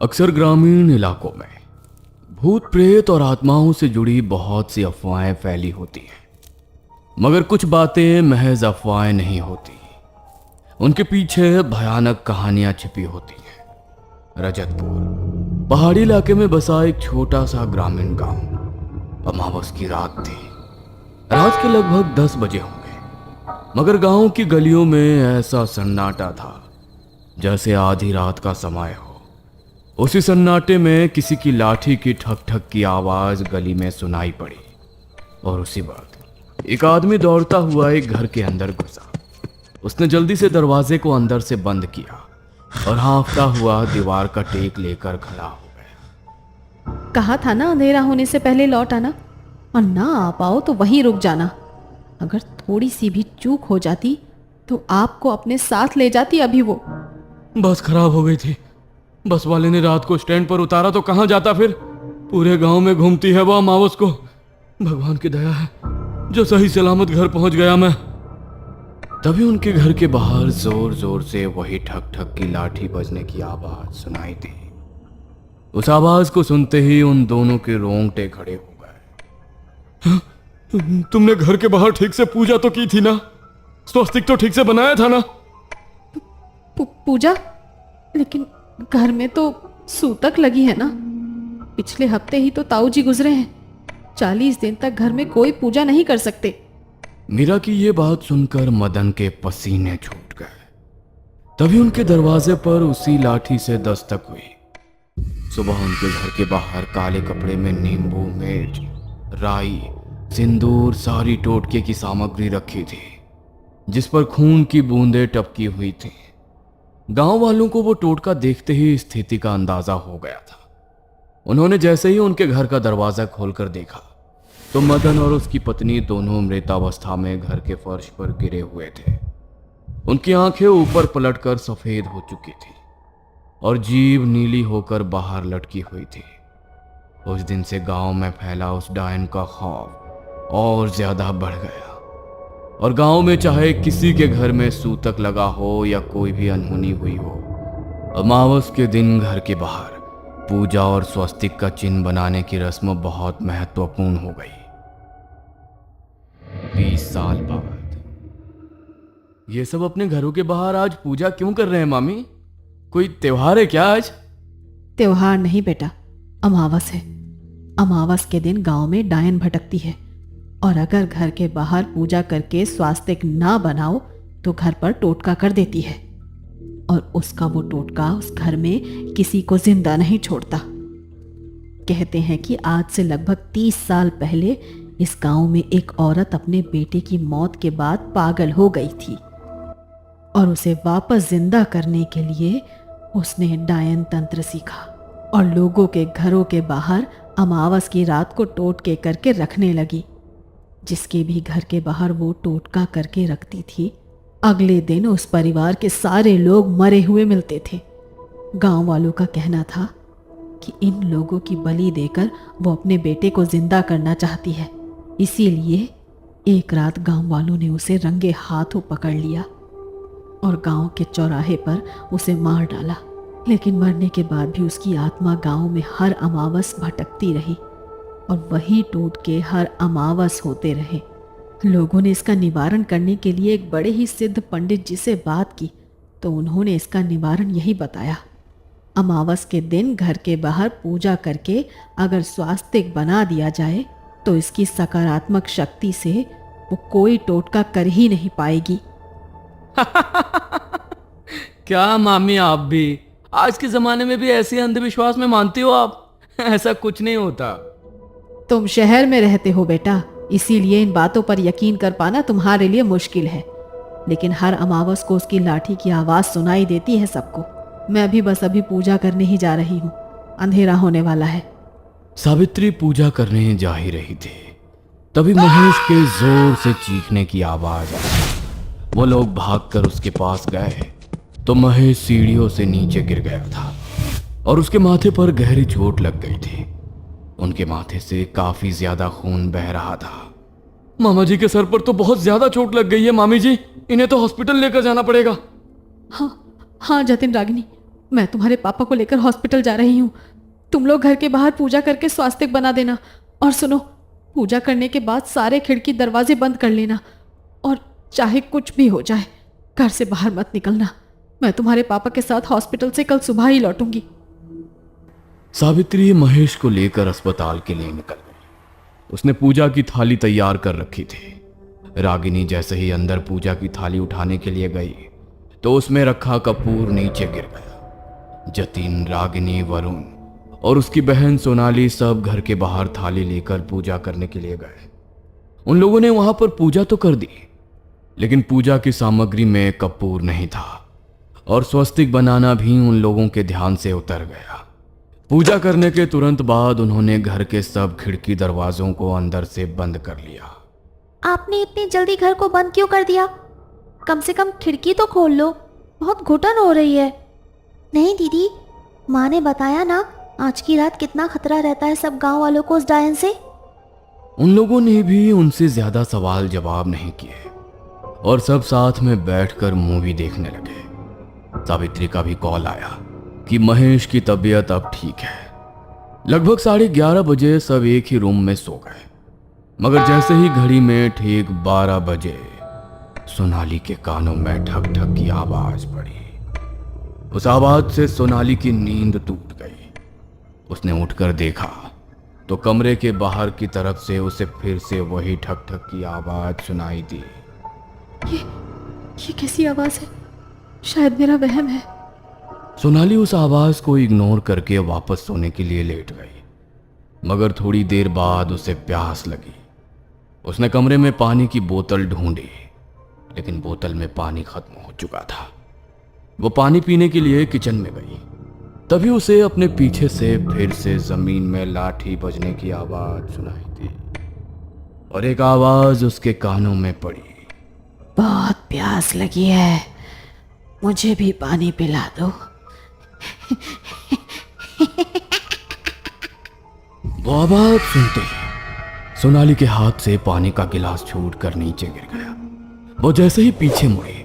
अक्सर ग्रामीण इलाकों में भूत प्रेत और आत्माओं से जुड़ी बहुत सी अफवाहें फैली होती हैं, मगर कुछ बातें महज अफवाहें नहीं होती, उनके पीछे भयानक कहानियां छिपी होती हैं। रजतपुर पहाड़ी इलाके में बसा एक छोटा सा ग्रामीण गांव। अमावस की रात थी। रात के लगभग 10 बजे होंगे, मगर गांव की गलियों में ऐसा सन्नाटा था जैसे आधी रात का समय हो। उसी सन्नाटे में किसी की लाठी की ठक ठक की आवाज गली में सुनाई पड़ी और उसी वक्त एक आदमी दौड़ता हुआ एक घर के अंदर घुसा। उसने जल्दी से दरवाजे को अंदर से बंद किया और हाँफता हुआ दीवार का टेक लेकर खड़ा हो गया। कहा था ना अंधेरा होने से पहले लौट आना, और ना आ पाओ तो वहीं रुक जाना। अगर थोड़ी सी भी चूक हो जाती तो आपको अपने साथ ले जाती अभी वो। बस खराब हो गई थी। बस वाले ने रात को स्टैंड पर उतारा तो कहाँ जाता फिर। पूरे गांव में घूमती है वो अमावस को। भगवान की दया है जो सही सलामत घर पहुंच गया मैं। तभी उनके घर के बाहर जोर जोर से वही ठक ठक की लाठी बजने की आवाज सुनाई दी। उस आवाज को सुनते ही उन दोनों के रोंगटे खड़े हो गए। तुमने घर के बाहर ठीक से पूजा तो की थी ना? स्वस्तिक तो ठीक से बनाया था ना? पूजा? लेकिन घर में तो सूतक लगी है ना। पिछले हफ्ते ही तो ताऊ जी गुजरे हैं। 40 दिन तक घर में कोई पूजा नहीं कर सकते। मीरा की ये बात सुनकर मदन के पसीने छूट गए। तभी उनके दरवाजे पर उसी लाठी से दस्तक हुई। सुबह उनके घर के बाहर काले कपड़े में नींबू, मिर्च, राई, सिंदूर, सारी टोटके की सामग्री रखी थी जिस पर खून की बूंदें टपकी हुई थी। गांव वालों को वो टोटका देखते ही स्थिति का अंदाजा हो गया था। उन्होंने जैसे ही उनके घर का दरवाजा खोलकर देखा तो मदन और उसकी पत्नी दोनों मृतावस्था में घर के फर्श पर गिरे हुए थे। उनकी आंखें ऊपर पलटकर सफेद हो चुकी थी और जीभ नीली होकर बाहर लटकी हुई थी। उस दिन से गांव में फैला उस डायन का खौफ और ज्यादा बढ़ गया और गांव में चाहे किसी के घर में सूतक लगा हो या कोई भी अनहोनी हुई हो, अमावस के दिन घर के बाहर पूजा और स्वस्तिक का चिन्ह बनाने की रस्म बहुत महत्वपूर्ण हो गई। 20 साल बाद ये सब अपने घरों के बाहर आज पूजा क्यों कर रहे हैं मामी? कोई त्योहार है क्या आज? त्योहार नहीं बेटा, अमावस है। अमावस के दिन गांव में डायन भटकती है और अगर घर के बाहर पूजा करके स्वास्तिक ना बनाओ तो घर पर टोटका कर देती है और उसका वो टोटका उस घर में किसी को जिंदा नहीं छोड़ता। कहते हैं कि आज से लगभग 30 साल पहले इस गांव में एक औरत अपने बेटे की मौत के बाद पागल हो गई थी और उसे वापस जिंदा करने के लिए उसने डायन तंत्र सीखा और लोगों के घरों के बाहर अमावस की रात को टोटके करके रखने लगी। जिसके भी घर के बाहर वो टोटका करके रखती थी, अगले दिन उस परिवार के सारे लोग मरे हुए मिलते थे। गांव वालों का कहना था कि इन लोगों की बलि देकर वो अपने बेटे को जिंदा करना चाहती है। इसीलिए एक रात गांव वालों ने उसे रंगे हाथों पकड़ लिया और गांव के चौराहे पर उसे मार डाला। लेकिन मरने के बाद भी उसकी आत्मा गांव में हर अमावस भटकती रही और वही टोटके हर अमावस होते रहे। लोगों ने इसका निवारण करने के लिए एक बड़े ही सिद्ध पंडित जी से बात की तो उन्होंने इसका निवारण यही बताया। अमावस के दिन घर के बाहर पूजा करके अगर स्वास्तिक बना दिया जाए तो इसकी सकारात्मक शक्ति से वो कोई टोटका कर ही नहीं पाएगी। क्या मामी, आप भी आज के जमाने में भी ऐसे अंधविश्वास में मानती हो आप? ऐसा कुछ नहीं होता। तुम शहर में रहते हो बेटा, इसीलिए इन बातों पर यकीन कर पाना तुम्हारे लिए मुश्किल है। लेकिन हर अमावस को उसकी लाठी की आवाज सुनाई देती है सबको। मैं भी बस अभी पूजा करने ही जा रही हूँ, अंधेरा होने वाला है। सावित्री पूजा करने जा ही रही थी, तभी महेश के जोर से चीखने की आवाज आई। वो लोग भागकर उसके पास गए तो महेश सीढ़ियों से नीचे गिर गया था और उसके माथे पर गहरी चोट लग गई थी। उनके माथे से काफी ज्यादा खून बह रहा था। मामा जी के सर पर तो बहुत ज्यादा चोट लग गई है मामी जी, इन्हें तो हॉस्पिटल लेकर जाना पड़ेगा। हाँ जतिन रागिनी, मैं तुम्हारे पापा को लेकर हॉस्पिटल जा रही हूँ। तुम लोग घर के बाहर पूजा करके स्वास्तिक बना देना। और सुनो, पूजा करने के बाद सारे खिड़की दरवाजे बंद कर लेना, और चाहे कुछ भी हो जाए घर से बाहर मत निकलना। मैं तुम्हारे पापा के साथ हॉस्पिटल से कल सुबह ही लौटूंगी। सावित्री महेश को लेकर अस्पताल के लिए निकल गई। उसने पूजा की थाली तैयार कर रखी थी। रागिनी जैसे ही अंदर पूजा की थाली उठाने के लिए गई तो उसमें रखा कपूर नीचे गिर गया। जतिन, रागिनी, वरुण और उसकी बहन सोनाली सब घर के बाहर थाली लेकर पूजा करने के लिए गए। उन लोगों ने वहां पर पूजा तो कर दी, लेकिन पूजा की सामग्री में कपूर नहीं था और स्वस्तिक बनाना भी उन लोगों के ध्यान से उतर गया। पूजा करने के तुरंत बाद उन्होंने घर के सब खिड़की दरवाजों को अंदर से बंद कर लिया। आपने इतनी जल्दी घर को बंद क्यों कर दिया? कम से कम खिड़की तो खोल लो, बहुत घुटन हो रही है। नहीं दीदी, माँ ने बताया ना आज की रात कितना खतरा रहता है सब गांव वालों को उस डायन से। उन लोगों ने भी उनसे ज्यादा सवाल जवाब नहीं किए और सब साथ में बैठकर मूवी देखने लगे। सावित्री का भी कॉल आया कि महेश की तबीयत अब ठीक है। लगभग 11:30 बजे सब एक ही रूम में सो गए, मगर जैसे ही घड़ी में ठीक 12 बजे सोनाली के कानों में ठक ठक की आवाज पड़ी। उस आवाज से सोनाली की नींद टूट गई। उसने उठकर देखा तो कमरे के बाहर की तरफ से उसे फिर से वही ठक ठक की आवाज सुनाई दी। ये कैसी आवाज है? शायद मेरा वहम है। सोनाली उस आवाज को इग्नोर करके वापस सोने के लिए लेट गई, मगर थोड़ी देर बाद उसे प्यास लगी। उसने कमरे में पानी की बोतल ढूंढी, लेकिन बोतल में पानी खत्म हो चुका था। वो पानी पीने के लिए किचन में गई। तभी उसे अपने पीछे से फिर से जमीन में लाठी बजने की आवाज सुनाई दी और एक आवाज उसके कानों में पड़ी। बहुत प्यास लगी है, मुझे भी पानी पिला दो। वो आवाज सुनते ही सोनाली के हाथ से पानी का गिलास छूटकर नीचे गिर गया। वो जैसे ही पीछे मुड़ी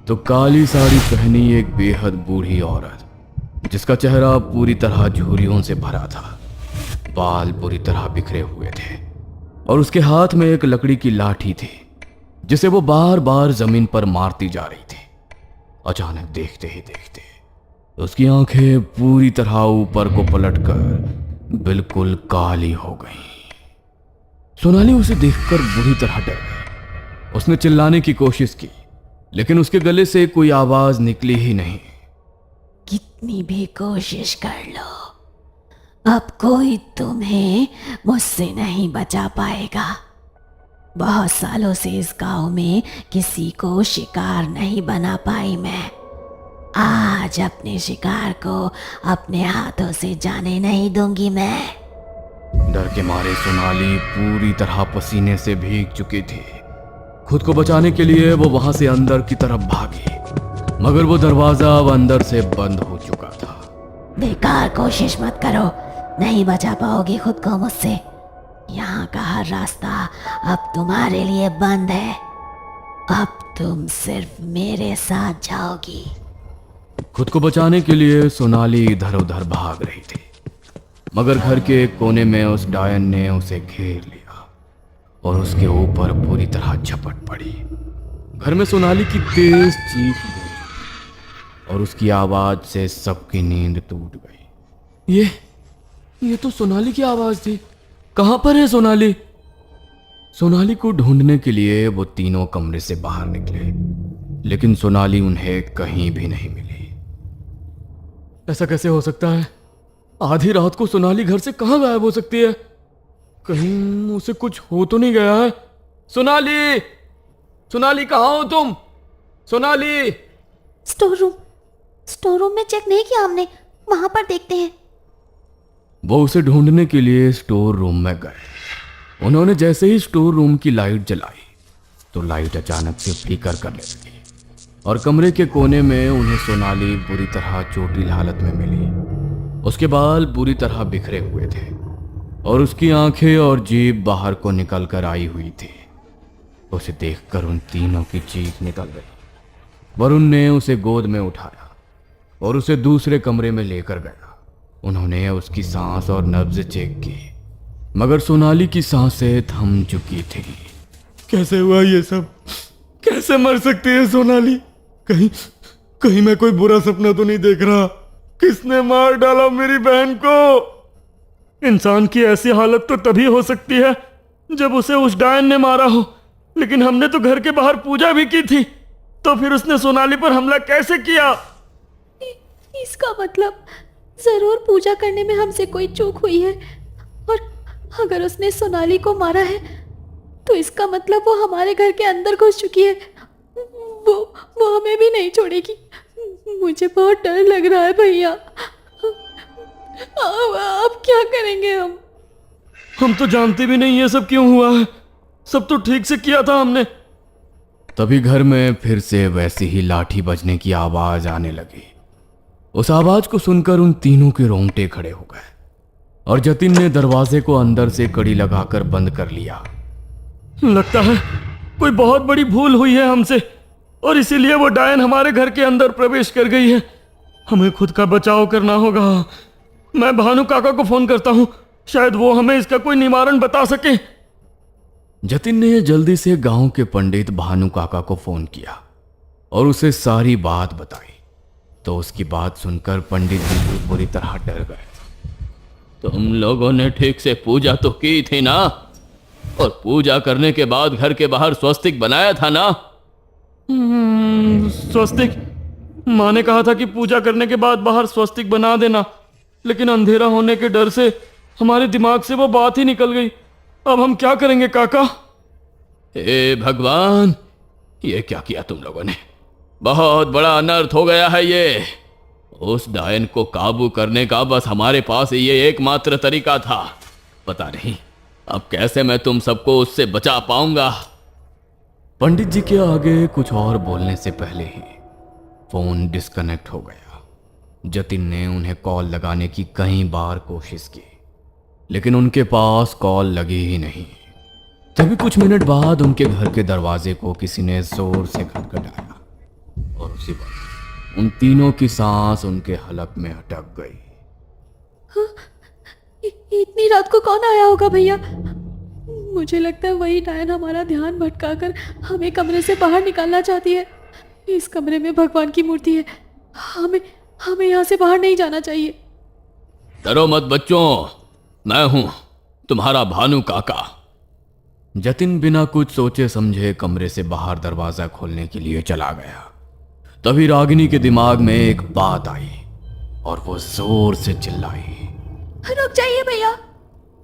तो काली साड़ी पहनी एक बेहद बूढ़ी औरत, जिसका चेहरा पूरी तरह झुर्रियों से भरा था, बाल पूरी तरह बिखरे हुए थे और उसके हाथ में एक लकड़ी की लाठी थी जिसे वो बार बार जमीन पर मारती जा रही थी। अचानक देखते ही देखते उसकी आंखें पूरी तरह ऊपर को पलटकर बिल्कुल काली हो गईं। सोनाली उसे देखकर बुरी तरह डर गई। उसने चिल्लाने की कोशिश की, लेकिन उसके गले से कोई आवाज निकली ही नहीं। कितनी भी कोशिश कर लो, अब कोई तुम्हें मुझसे नहीं बचा पाएगा। बहुत सालों से इस गांव में किसी को शिकार नहीं बना पाई मैं। आज अपने शिकार को अपने हाथों से जाने नहीं दूंगी मैं। डर के मारे सोनाली पूरी तरह पसीने से भीग चुकी थी। खुद को बचाने के लिए वो वहां से अंदर की तरफ भागी, मगर वो दरवाजा अब अंदर से बंद हो चुका था। बेकार कोशिश मत करो, नहीं बचा पाओगे खुद को मुझसे। यहाँ का हर रास्ता अब तुम्हारे लिए बंद है। अब तुम सिर्फ मेरे साथ जाओगी। खुद को बचाने के लिए सोनाली इधर उधर भाग रही थी, मगर घर के एक कोने में उस डायन ने उसे घेर लिया और उसके ऊपर पूरी तरह झपट पड़ी। घर में सोनाली की तेज चीख गई और उसकी आवाज से सबकी नींद टूट गई। ये तो सोनाली की आवाज थी। कहां पर है सोनाली? सोनाली को ढूंढने के लिए वो तीनों कमरे से बाहर निकले, लेकिन सोनाली उन्हें कहीं भी नहीं मिली। ऐसा कैसे हो सकता है? आधी रात को सोनाली घर से कहां गायब हो सकती है? कहीं उसे कुछ हो तो नहीं गया है? सोनाली, सोनाली कहां हो तुम? सोनाली! स्टोर रूम में चेक नहीं किया हमने, वहां पर देखते हैं। वो उसे ढूंढने के लिए स्टोर रूम में गए। उन्होंने जैसे ही स्टोर रूम की लाइट जलाई तो लाइट अचानक से फ्लिकर करने लगी और कमरे के कोने में उन्हें सोनाली बुरी तरह चोटिल हालत में मिली। उसके बाल बुरी तरह बिखरे हुए थे और उसकी आंखें और जीभ बाहर को निकल कर आई हुई थी। उसे देखकर उन तीनों की चीख निकल गई। वरुण ने उसे गोद में उठाया और उसे दूसरे कमरे में लेकर गया। उन्होंने उसकी सांस और नब्ज चेक की, मगर सोनाली की सांसें थम चुकी थी। कैसे हुआ ये सब? कैसे मर सकती है सोनाली? कहीं कहीं मैं कोई बुरा सपना तो नहीं देख रहा? किसने मार डाला मेरी बहन को? इंसान की ऐसी हालत तो तभी हो सकती है जब उसे उस डायन ने मारा हो, लेकिन हमने तो घर के बाहर पूजा भी की थी, तो फिर उसने सोनाली पर हमला कैसे किया? इसका मतलब जरूर पूजा करने में हमसे कोई चूक हुई है, और अगर उसने सोनाली को मारा है तो इसका मतलब वो हमारे घर के अंदर घुस चुकी है। वो हमें भी नहीं छोड़ेगी। मुझे बहुत डर लग रहा है भैया। अब क्या करेंगे हम? हम तो जानते भी नहीं ये सब क्यों हुआ है। सब तो ठीक से किया था हमने। तभी घर में फिर से वैसी ही लाठी बजने की आवाज आने लगी। उस आवाज को सुनकर उन तीनों के रोंगटे खड़े हो गए और जतिन ने दरवाजे को अंदर से कड़ी लगाकर बंद कर लिया। लगता है कोई बहुत बड़ी भूल हुई है हमसे, और इसीलिए वो डायन हमारे घर के अंदर प्रवेश कर गई है। हमें खुद का बचाव करना होगा। मैं भानु काका को फोन करता हूं, शायद वो हमें इसका कोई निवारण बता सके। जतिन ने जल्दी से गांव के पंडित भानु काका को फोन किया और उसे सारी बात बताई। तो उसकी बात सुनकर पंडित जी बुरी तरह डर गए। तुम लोगों ने ठीक से पूजा तो की थी ना, और पूजा करने के बाद घर के बाहर स्वस्तिक बनाया था ना? स्वस्तिक? माँ ने कहा था कि पूजा करने के बाद बाहर स्वस्तिक बना देना, लेकिन अंधेरा होने के डर से हमारे दिमाग से वो बात ही निकल गई। अब हम क्या करेंगे काका? हे भगवान, ये क्या किया तुम लोगों ने? बहुत बड़ा अनर्थ हो गया है ये। उस डायन को काबू करने का बस हमारे पास ये एकमात्र तरीका था। पता नहीं अब कैसे मैं तुम सबको उससे बचा पाऊंगा। पंडित जी के आगे कुछ और बोलने से पहले ही फोन डिस्कनेक्ट हो गया। जतिन ने उन्हें कॉल लगाने की कई बार कोशिश की, लेकिन उनके पास कॉल लगी ही नहीं। तभी कुछ मिनट बाद उनके घर के दरवाजे को किसी ने जोर से खटखटाया और उसी वक्त उन तीनों की सांस उनके हलक में अटक गई। इतनी रात को कौन आया होगा भैया? मुझे लगता है वही डायन हमारा ध्यान भटकाकर हमें कमरे से बाहर निकालना चाहती है। इस कमरे में भगवान की मूर्ति है। हमें यहाँ से बाहर नहीं जाना चाहिए। डरो मत बच्चों, मैं हूं तुम्हारा भानु काका। जतिन बिना कुछ सोचे समझे कमरे से बाहर दरवाजा खोलने के लिए चला गया। तभी रागिनी के दिमाग में एक बात आई और वो जोर से चिल्लाई, रुक जाइए भैया,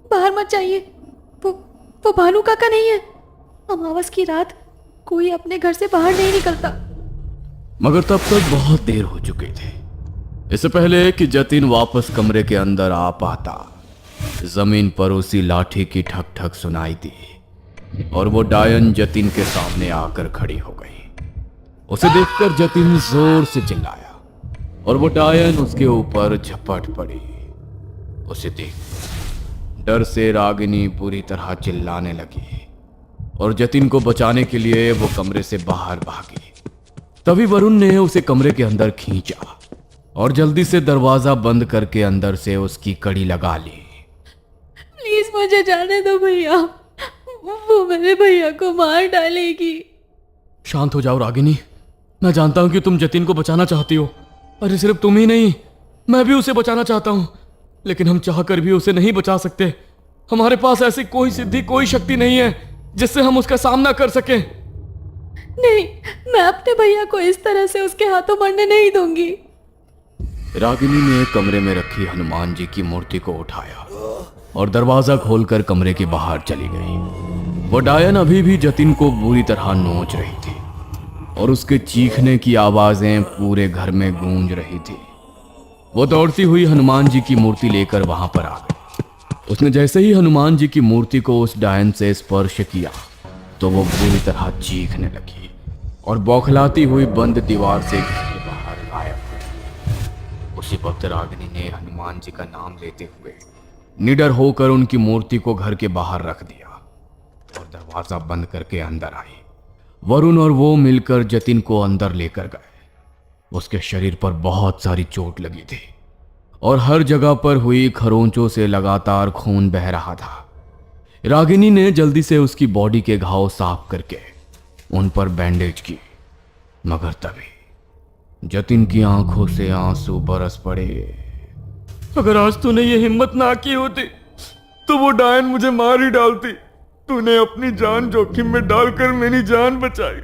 बाहर मत जाइए। वो भानु काका नहीं है। अमावस की रात कोई अपने घर से बाहर नहीं निकलता। मगर तब तक बहुत देर हो चुके थे। इससे पहले कि जतिन वापस कमरे के अंदर आ पाता, जमीन पर उसी लाठी की ठक ठक सुनाई दी और वो डायन जतिन के सामने आकर खड़ी हो गई। उसे देखकर जतिन जोर से चिल्लाया और वो डायन उसके ऊपर झपट पड़ी। उसे देख डर से रागिनी पूरी तरह चिल्लाने लगी और जतिन को बचाने के लिए वो कमरे से बाहर भागी। तभी वरुण ने उसे कमरे के अंदर खींचा और जल्दी से दरवाजा बंद करके अंदर से उसकी कड़ी लगा ली। प्लीज मुझे जाने दो भैया, वो मेरे भैया को मार डालेगी। शांत हो जाओ रागिनी, मैं जानता हूं कि तुम जतिन को बचाना चाहती हो। अरे सिर्फ तुम ही नहीं, मैं भी उसे बचाना चाहता हूं, लेकिन हम चाहकर भी उसे नहीं बचा सकते। हमारे पास ऐसी कोई सिद्धि, कोई शक्ति नहीं है जिससे हम उसका सामना कर सकें। नहीं, मैं अपने भैया को इस तरह से उसके हाथों मरने नहीं दूंगी। रागिनी ने कमरे में रखी हनुमान जी की मूर्ति को उठाया और दरवाजा खोलकर कमरे के बाहर चली गई। वो डायन अभी भी जतिन को बुरी तरह नोच रही थी और उसके चीखने की आवाजें पूरे घर में गूंज रही थी। वो दौड़ती हुई हनुमान जी की मूर्ति लेकर वहां पर आ गई। उसने जैसे ही हनुमान जी की मूर्ति को उस डायन से स्पर्श किया तो वो बुरी तरह चीखने लगी और बौखलाती हुई बंद दीवार से घर के बाहर गायब हो गई। उसी वक्त रागिनी ने हनुमान जी का नाम लेते हुए निडर होकर उनकी मूर्ति को घर के बाहर रख दिया और दरवाजा बंद करके अंदर आई। वरुण और वो मिलकर जतिन को अंदर लेकर गए। उसके शरीर पर बहुत सारी चोट लगी थी और हर जगह पर हुई खरोंचों से लगातार खून बह रहा था। रागिनी ने जल्दी से उसकी बॉडी के घाव साफ करके उन पर बैंडेज की, मगर तभी जतिन की आंखों से आंसू बरस पड़े। अगर आज तूने ये हिम्मत ना की होती तो वो डायन मुझे मार ही डालती। तूने अपनी जान जोखिम में डालकर मेरी जान बचाई।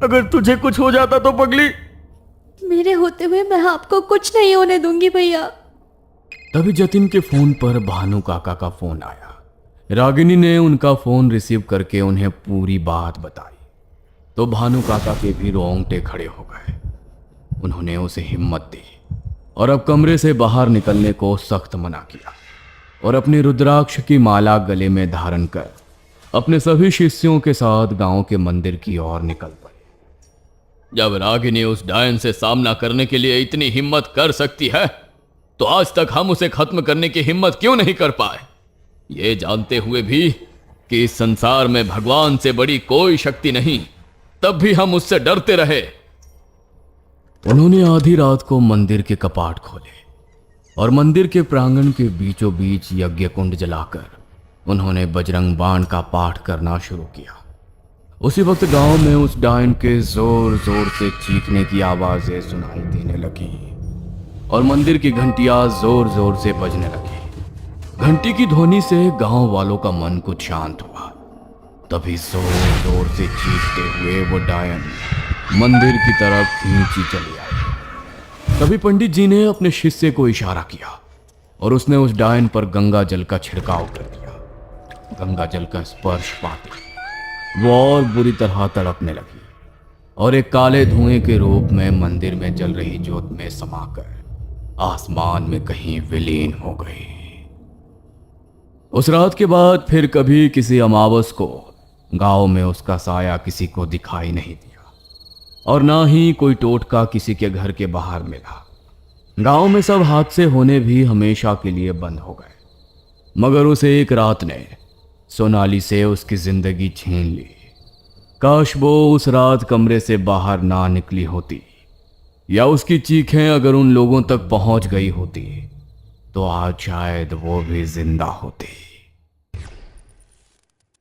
अगर तुझे कुछ हो जाता तो पगली। मेरे होते हुए मैं आपको कुछ नहीं होने दूंगी भैया। तभी जतिन के फोन पर भानु काका का फोन आया। रागिनी ने उनका फोन रिसीव करके उन्हें पूरी बात बताई तो भानु काका के भी रोंगटे खड़े हो गए। उन्होंने उसे हिम्मत दी और अब कमरे से बाहर निकलने को सख्त मना किया और अपनी रुद्राक्ष की माला गले में धारण कर अपने सभी शिष्यों के साथ गांव के मंदिर की ओर निकल पड़े। जब रागिनी उस डायन से सामना करने के लिए इतनी हिम्मत कर सकती है तो आज तक हम उसे खत्म करने की हिम्मत क्यों नहीं कर पाए, ये जानते हुए भी कि इस संसार में भगवान से बड़ी कोई शक्ति नहीं, तब भी हम उससे डरते रहे। उन्होंने आधी रात को मंदिर के कपाट खोले और मंदिर के प्रांगण के बीचों बीच यज्ञ कुंड जलाकर उन्होंने बजरंग बाण का पाठ करना शुरू किया। उसी वक्त गांव में उस डायन के जोर जोर से चीखने की आवाजें सुनाई देने लगी और मंदिर की घंटियां जोर जोर से बजने लगी। घंटी की ध्वनि से गांव वालों का मन कुछ शांत हुआ। तभी जोर जोर से चीखते हुए वो डायन मंदिर की तरफ खींची चली आई। तभी पंडित जी ने अपने शिष्य को इशारा किया और उसने उस डायन पर गंगा जल का छिड़काव कर दिया। गंगा जल का स्पर्श पाते वो और बुरी तरह तड़पने लगी और एक काले धुएं के रूप में मंदिर में जल रही ज्योत में समाकर आसमान में कहीं विलीन हो गई। उस रात के बाद फिर कभी किसी अमावस को गांव में उसका साया किसी को दिखाई नहीं दिया और ना ही कोई टोटका किसी के घर के बाहर मिला। गांव में सब हादसे होने भी हमेशा के लिए बंद हो गए, मगर उसे एक रात ने सोनाली से उसकी जिंदगी छीन ली। काश वो उस रात कमरे से बाहर ना निकली होती या उसकी चीखें अगर उन लोगों तक पहुंच गई होती तो आज शायद वो भी जिंदा होती।